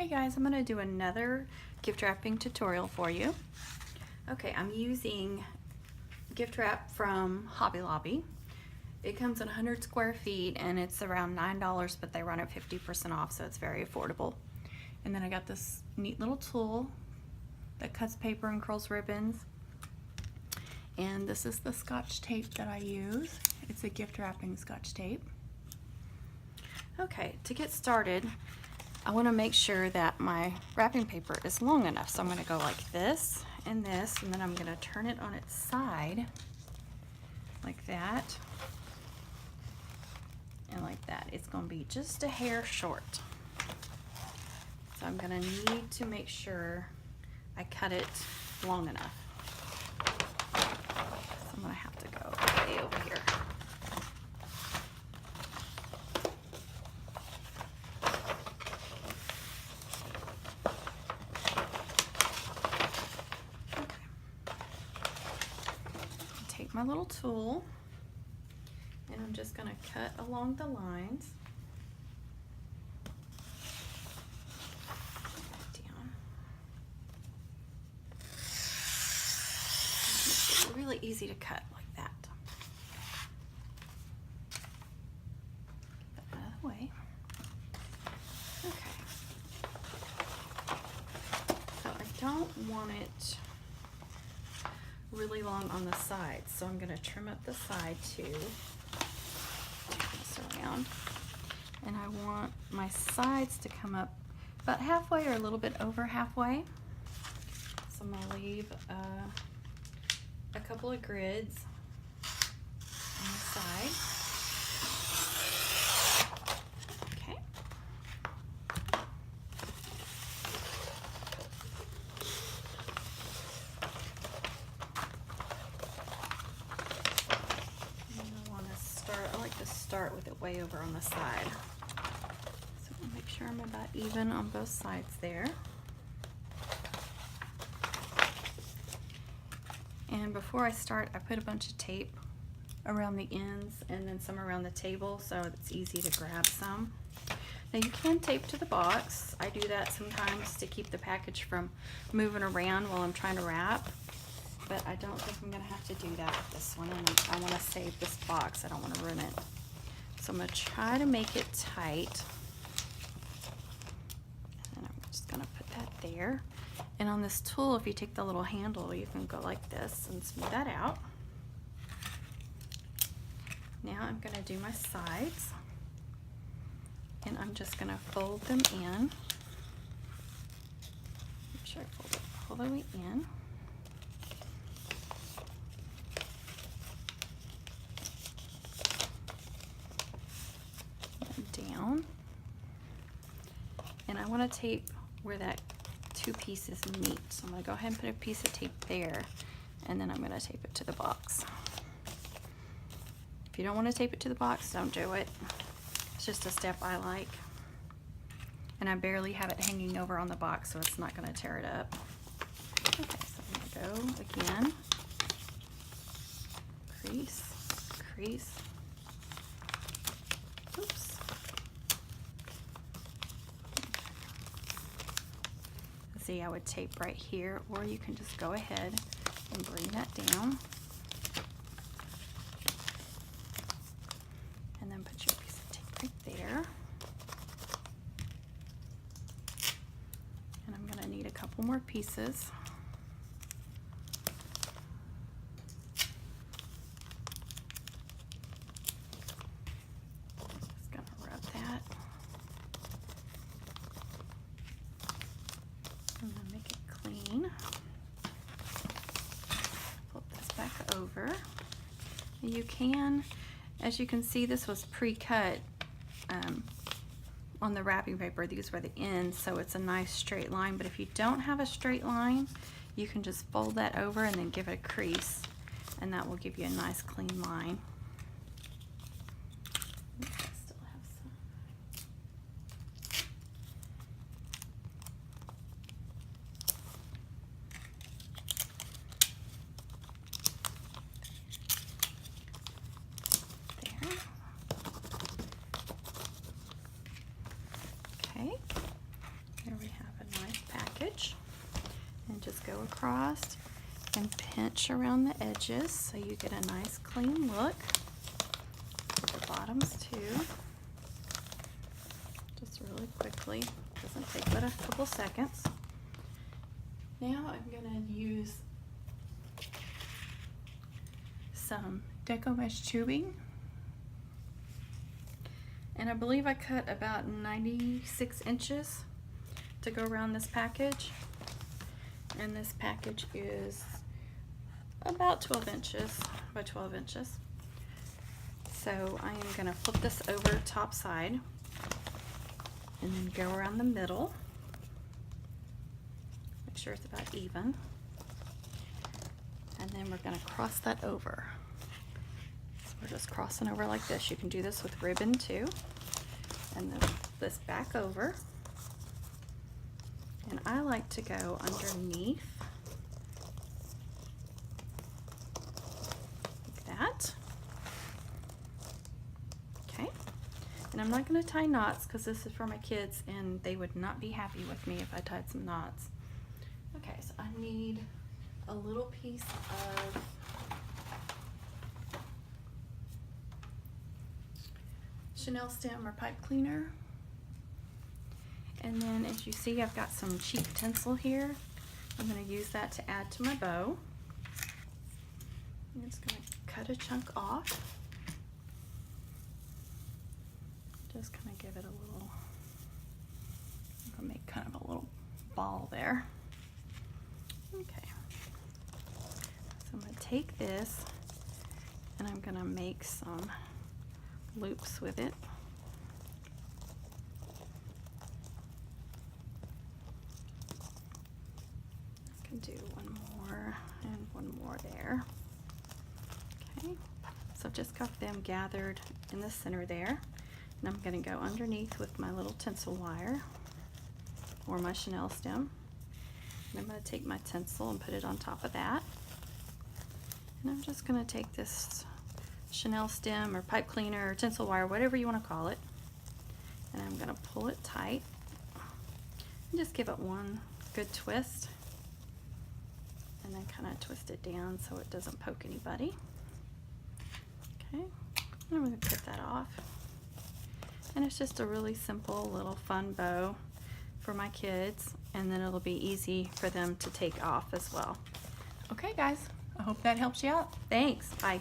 Hey guys, I'm going to do another gift wrapping tutorial for you. Okay, I'm using gift wrap from Hobby Lobby. It comes in 100 square feet and it's around $9, but they run it 50% off, so it's very affordable. And then I got this neat little tool that cuts paper and curls ribbons. And this is the Scotch tape that I use. It's a gift wrapping Scotch tape. Okay, to get started, I want to make sure that my wrapping paper is long enough. So I'm going to go like this, and then I'm going to turn it on its side, like that, and like that. It's going to be just a hair short. So I'm going to need to make sure I cut it long enough. So I'm going to have to go way over here. Take my little tool and I'm just going to cut along the lines. Down. It's really easy to cut like that. Get that out of the way. Okay. So I don't want it really long on the sides, so I'm going to trim up the side too. Turn this around, and I want my sides to come up about halfway or a little bit over halfway. So I'm going to leave a couple of grids on the side. Okay. I like to start with it way over on the side. So I'll make sure I'm about even on both sides there. And before I start, I put a bunch of tape around the ends and then some around the table so it's easy to grab some. Now you can tape to the box. I do that sometimes to keep the package from moving around while I'm trying to wrap. But I don't think I'm going to have to do that with this one, and I want to save this box. I don't want to ruin it. So I'm going to try to make it tight. And I'm just going to put that there. And on this tool, if you take the little handle, you can go like this and smooth that out. Now I'm going to do my sides. And I'm just going to fold them in. Make sure I fold it all the way in. Down, and I want to tape where that two pieces meet, so I'm going to go ahead and put a piece of tape there, and then I'm going to tape it to the box. If you don't want to tape it to the box, don't do it. It's just a step I like, and I barely have it hanging over on the box, so it's not going to tear it up. Okay, so I'm going to go again, crease, crease. Oops. See, I would tape right here, or you can just go ahead and bring that down. And then put your piece of tape right there. And I'm going to need a couple more pieces. Just going to rub that. And then make it clean. Flip this back over. You can, as you can see, this was pre-cut on the wrapping paper. These were the ends, so it's a nice straight line. But if you don't have a straight line, you can just fold that over and then give it a crease, and that will give you a nice clean line. Okay, there we package. And just go across and pinch around the edges so you get a nice clean look. The bottoms too. Just really quickly. Doesn't take but a couple seconds. Now I'm going to use some Deco Mesh tubing. And I believe I cut about 96 inches to go around this package. And this package is about 12 inches by 12 inches. So I am going to flip this over top side and then go around the middle. Make sure it's about even. And then we're going to cross that over. So we're just crossing over like this. You can do this with ribbon too. And then this back over. And I like to go underneath like that. Okay. And I'm not going to tie knots because this is for my kids and they would not be happy with me if I tied some knots. Okay, so I need a little piece of Chanel stem or pipe cleaner. And then as you see, I've got some cheap tinsel here. I'm going to use that to add to my bow. I'm just going to cut a chunk off. Just kind of give it a little, I'm going to make kind of a little ball there. Okay. So I'm going to take this and I'm going to make some loops with it. I can do one more and one more there. Okay, so I've just got them gathered in the center there. And I'm going to go underneath with my little tinsel wire or my Chanel stem. And I'm going to take my tinsel and put it on top of that. And I'm just going to take this Chanel stem or pipe cleaner or tinsel wire, whatever you want to call it. And I'm going to pull it tight and just give it one good twist. And then kind of twist it down so it doesn't poke anybody. Okay, and I'm going to cut that off. And it's just a really simple little fun bow for my kids, and then it'll be easy for them to take off as well. Okay guys, I hope that helps you out. Thanks, bye.